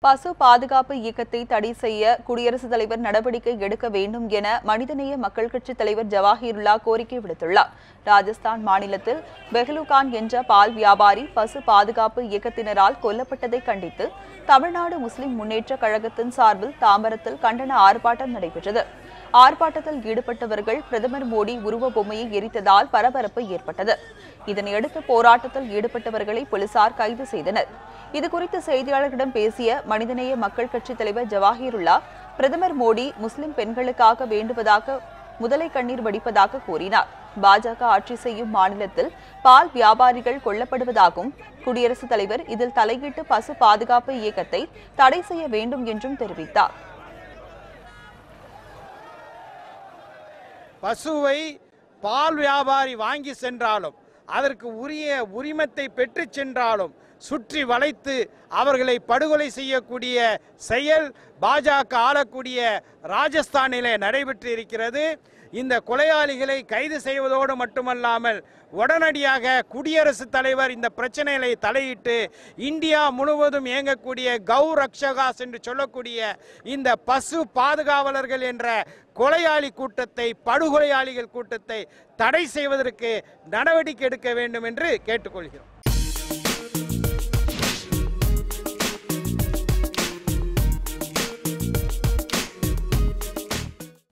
பசு பாதுகாப்பு இயக்கத்தை தடை செய்ய குடியரசுத் தலைவர் நடவடிக்கை எடுக்க வேண்டும் என மனிதநேய மக்கள் கட்சித் தலைவர் ஜவாஹிருல்லா கோரிக்கை விடுத்துள்ளார். ராஜஸ்தான் மாநிலத்தில் பெஹ்லுகான் என்ற பால் வியாபாரி பசு பாதுகாப்பு இயக்கத்தினரால் கொல்லப்பட்டதை கண்டித்து தமிழ்நாடு முஸ்லிம் முன்னேற்ற கழகத்தின் சார்பில் தாம்பரத்தில் கண்டன ஆர்ப்பாட்டம் நடைபெற்றது. ஆர்ப்பாட்டத்தில் ஈடுபட்டவர்கள் பிரதமர் மோடி உருவ பொம்மையை எரித்ததால் பரபரப்பு ஏற்பட்டது. இதனையடுத்து போராட்டத்தில் ஈடுபட்டவர்களை போலீசார் கைது செய்தனர். இதுகுறித்து செய்தியாளர்களிடம் பேசிய மனிதநேய மக்கள் கட்சித் தலைவர் ஜவாஹிருல்லா, பிரதமர் மோடி முஸ்லிம் பெண்களுக்காக வேண்டுவதாக முதலை கண்ணீர் வடிப்பதாக கூறினார். பாஜக ஆட்சி செய்யும் மாநிலத்தில் பால் வியாபாரிகள் கொல்லப்படுவதாகவும் குடியரசுத் தலைவர் இதில் தலையிட்டு பசு பாதுகாப்பு இயக்கத்தை தடை செய்ய வேண்டும் என்றும் தெரிவித்தார். பசுவை பால் வியாபாரி வாங்கி சென்றாலும் அதற்கு உரிய உரிமத்தை பெற்று சென்றாலும் சுற்றி வளைத்து அவர்களை படுகொலை செய்யக்கூடிய செயல் பாஜக ஆளக்கூடிய ராஜஸ்தானிலே நடைபெற்று இருக்கிறது. இந்த கொலையாளிகளை கைது செய்வதோடு மட்டுமல்லாமல் உடனடியாக குடியரசுத் தலைவர் இந்த பிரச்சனைகளை தலையிட்டு இந்தியா முழுவதும் இயங்கக்கூடிய கௌ ரக்ஷகாஸ் என்று சொல்லக்கூடிய இந்த பசு பாதுகாவலர்கள் என்ற கொலையாளி கூட்டத்தை, படுகொலையாளிகள் கூட்டத்தை தடை செய்வதற்கு நடவடிக்கை எடுக்க வேண்டும் என்று கேட்டுக்கொள்கிறோம்.